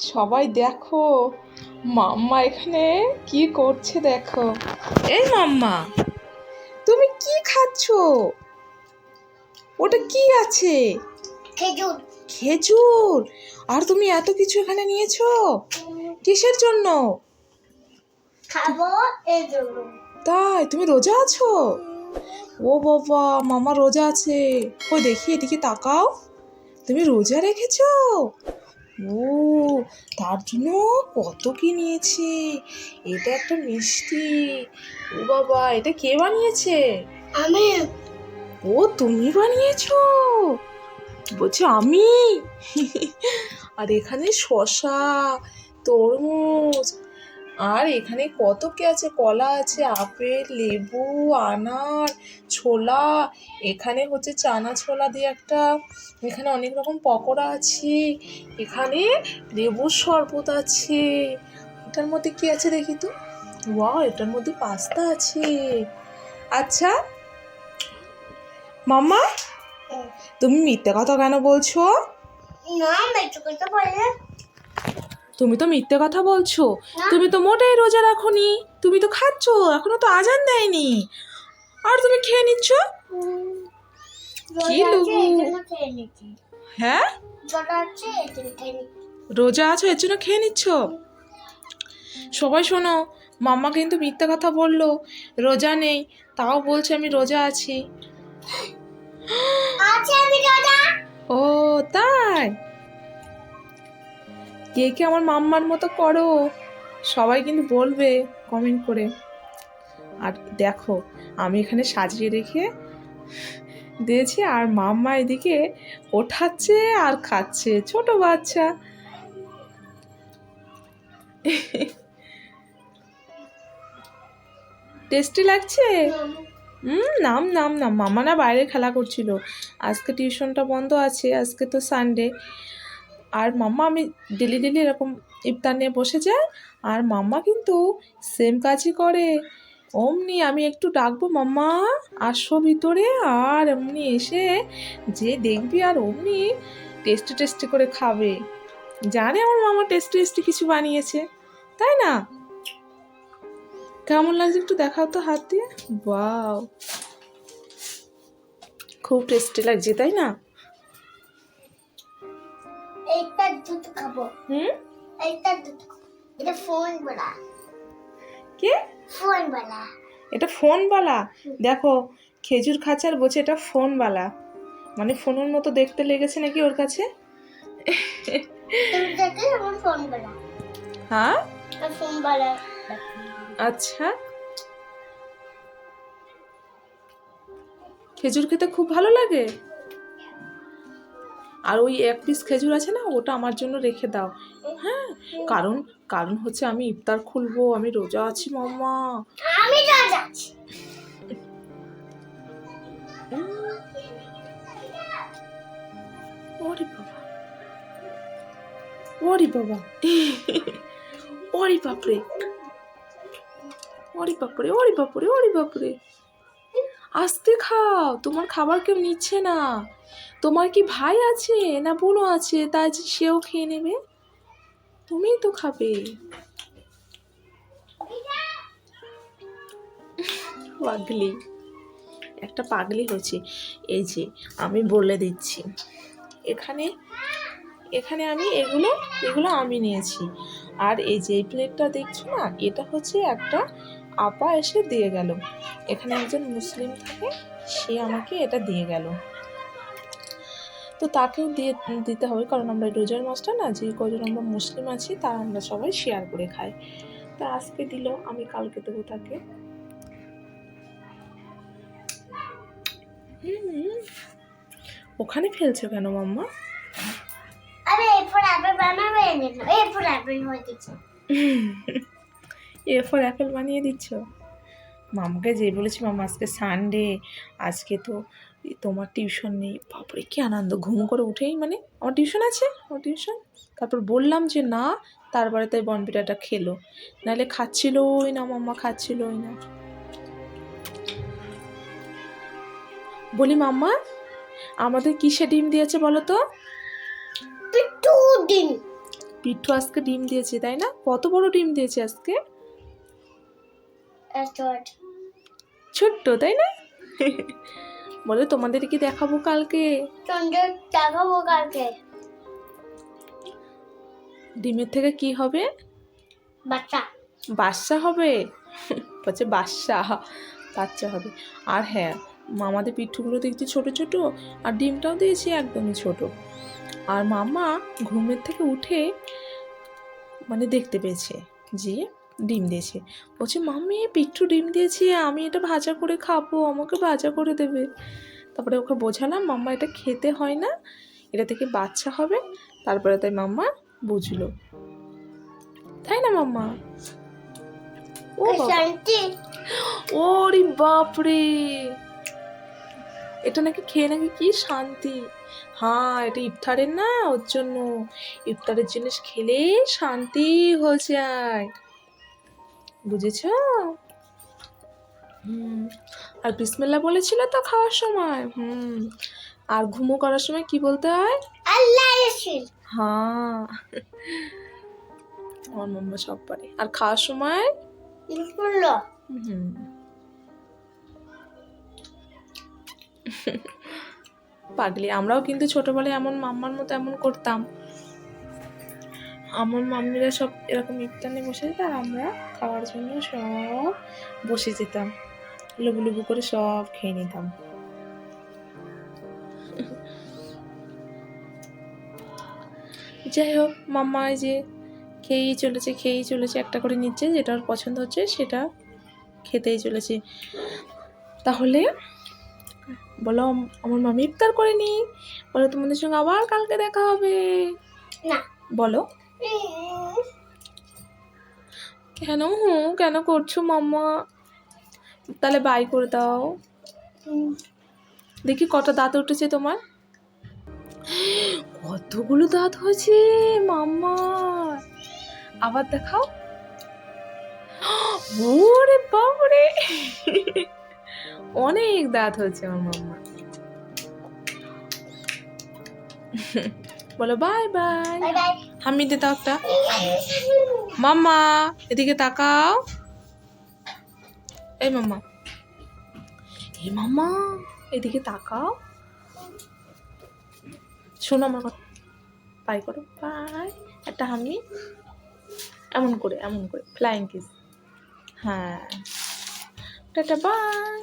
সবাই দেখো মাম্মা এখানে কি করছে দেখো। এই মাম্মা, তুমি কি খাচ্ছো? ওটা কি আছে? খেজুর। খেজুর? আর তুমি এত কিছু এখানে নিয়েছো কিসের জন্য? খাবো এই জন্য। তাই তুমি রোজা আছো? ও বাবা, মামা রোজা আছে। ও দেখি এদিকে তাকাও, তুমি রোজা রেখেছো? ও, তার জন্য কত কি নিয়েছি। এটা একটা মিষ্টি। ও বাবা, এটা কে বানিয়েছে? আমি। ও তুমি বানিয়েছো? বলছি আমি। আর এখানে শসা, তরমুজ, আর এখানে কত কি আছে, কলা আছে, আপেল, লেবু, আনার, ছোলা, এখানে হচ্ছে চানা ছোলা দিয়ে একটা, এখানে অনেক রকম পকোড়া আছে, এখানে লেবুর শরবত আছে। এটার মধ্যে কি আছে দেখি তো। ওয়াও, এটার মধ্যে পাস্তা আছে। আচ্ছা মাম্মা, তুমি মিথ্যে কথা কেন বলছো? না, মেট্রো করতে পারলে। তুমি তো মিথ্যে কথা বলছো। না। তুমি তো মোটেই রোজা রাখোনি, তুমি তো খাচ্ছো, এখনো তো আজান দেয়নি আর তুমি খেয়ে নিচ্ছ। কি রোজা আছে লুবু? এই জন্য খেয়ে নিচ্ছি। হ্যাঁ, রোজা আছে এই জন্য খেয়ে নিচ্ছি। রোজা আছো এর জন্য খেয়ে নিচ্ছ। সবাই শোনো, মাম্মা কিন্তু মিথ্যে কথা বললো, রোজা নেই, তাও বলছে আমি রোজা আছি। আছে আমি রোজা। ও তাই? কে কে আমার মাম্মার মতো করো, সবাই কিন্তু বলবে কমেন্ট করে। আর দেখো, আমি এখানে সাজিয়ে রেখে দিয়েছি আর মাম্মা এদিকে ওঠাচ্ছে আর খাচ্ছে, ছোট বাচ্চা। টেস্টি লাগছে? নাম নাম নাম, মামা না বাইরে খেলা করছিল, আজকে টিউশনটা বন্ধ আছে, আজকে তো সানডে। আর মাম্মা, আমি ডেলি ডেলি এরকম ইফতার নিয়ে বসে যাই, আর মাম্মা কিন্তু সেম কাজই করে। অমনি আমি একটু ডাকবো, মাম্মা আসো ভিতরে, আর এমনি এসে যে দেখবি আর অমনি টেস্টি টেস্টি করে খাবে। জানে আমার মামা টেস্টি টেস্টি কিছু বানিয়েছে, তাই না? কেমন লাগছে একটু দেখাও তো হাত দিয়ে। ওয়াও, খুব টেস্টি লাগছে, তাই না? এইটা দুধ খাবো। এইটা দুধ খাবো। এটা ফোন বলা। কে? ফোন বলা। এটা ফোনওয়ালা? দেখো, খেজুর খাচ্ছে আর বলছে এটা ফোনওয়ালা, মানে ফোনের মতো দেখতে লেগেছে নাকি ওর কাছে। তুমি দেখে আমার ফোন বলা। হ্যাঁ, ফোন বলা। আচ্ছা। খেজুর খেতে খুব ভালো লাগে। আর ওই এক পিস খেজুর আছে না, ওটা আমার জন্য রেখে দাও। হ্যাঁ, কারণ কারণ হচ্ছে আমি ইফতার খুলবো, আমি রোজা আছি মাম্মা। আমি রোজা আছি। ওরে বাবা, ওরে বাবা, ওরে বাপরে, ওরে বাপরে, ওরে বাপরে, ওরে বাপরে। আস্তে খাও, তোমার খাবার কেউ নিচ্ছে না। তোমার কি ভাই আছে না বোনও আছে, তাই যে সেও খেয়ে নেবে? তুমিই তো খাবে। পাগলি, একটা পাগলি হয়েছে। এই যে আমি বলে দিচ্ছি, এখানে এখানে আমি এগুলো এগুলো আমি নিয়েছি। আর এই যে এই প্লেটটা দেখছো না, এটা হচ্ছে একটা আপা এসে দিয়ে গেল, এখানে একজন মুসলিম থাকে, সে আমাকে এটা দিয়ে গেল। তো তাকেও দিতে হবে, কারণ আমরা রোজার মাসটা না, যে কজন আমরা মুসলিম আছি তা আমরা সবাই শেয়ার করে খাই। তা আজকে দিল, আমি কালকে দেবো তাকে। ওখানে ফেলছো কেন মাম্মা? আরে এরপর অ্যাপেল বানাবে না। এরপর অ্যাপেল হয়ে গেছে। এরপর অ্যাপেল বানিয়ে দিচ্ছ। মামাকে যে বলেছি, মামা আজকে সানডে, আজকে তো তোমার টিউশন নেই। বাপরে কি আনন্দ, ঘুম করে উঠেই মানে আমার টিউশন আছে, আমার টিউশন। তারপর বললাম যে না, তারপরে তাই বনপিঠাটা খেলো, নাহলে খাচ্ছিলই না মাম্মা, খাচ্ছিলই না। বলি মাম্মা, আমাদের কিসে ডিম দিয়েছে বলো তো? পিট্টু ডিম। পিঠু আজকে ডিম দিয়েছে, তাই না? কত বড় ডিম দিয়েছে আজকে? ছোট্ট, তাই না? বলে তোমাদেরকে দেখাবো কালকে। দেখাবো কালকে। ডিমের থেকে কি হবে? বাচ্চা। বাচ্চা হবে। বলছে বাচ্চা হবে। আর হ্যাঁ, আমাদের পিঠুগুলো দেখছি ছোট ছোট, আর ডিমটাও দিয়েছে একদমই ছোট। আর মামা ঘুমের থেকে উঠে মানে দেখতে পেয়েছে যে ডিম দিয়েছে। বলছে মাম্মি পিঠু ডিম দিয়েছে, আমি এটা ভাজা করে খাবো, আমাকে ভাজা করে দেবে। তারপরে ওকে বোঝালাম মাম্মা এটা খেতে হয় না, এটা থেকে বাচ্চা হবে। তারপরে তাই মাম্মা বুঝলো, তাই না মাম্মা? ও ওরে বাপরে, এটা নাকি খেয়ে নাকি কি শান্তি। হ্যাঁ, এটা ইফতারের না, ওর জন্য। ইফতারের জিনিস খেলে শান্তি হয়ে যায়, বুঝেছ? আর বিসমিল্লাহ বলেছিল তো খাওয়ার সময়। আর ঘুমো করার সময় কি বলতে হয়? আল্লাহ। হ্যাঁ, আমার মাম্মা সব পারে। আর খাওয়ার সময় পাগলি। আমরাও কিন্তু ছোটবেলায় এমন মাম্মার মতো এমন করতাম। আমার মাম্মিরা সব এরকম ইফতার নিয়ে বসে যেত, আর আমরা খাওয়ার জন্য সব বসে যেতাম, লুবু লুবু করে সব খেয়ে নিতাম। যাই হোক, মাম্মা এই যে খেয়েই চলেছে, একটা করে নিচ্ছে, যেটা ওর পছন্দ হচ্ছে সেটা খেতেই চলেছে। তাহলে বলো, আমার মামি ইফতার করেনি। বলো তোমাদের সঙ্গে আবার কালকে দেখা হবে। না বলো। কেন করছো মাম্মা? তাহলে বাই করে দাও। দেখি কটা দাঁত উঠেছে তোমার। কতগুলো দাঁত হয়েছে মাম্মা, আবার দেখাও। ওরে বাবারে, অনেক দাঁত হয়েছে আমার মাম্মা। বলো বাই বাই। হামিদে দাও একটা। মাম্মা এদিকে তাকাও। এই মাম্মা এদিকে তাকাও, শোনো আমার কথা। বাই করো, বাই। একটা হামি, এমন করে ফ্লাইং কিস। হ্যাঁ, টাটা, বাই।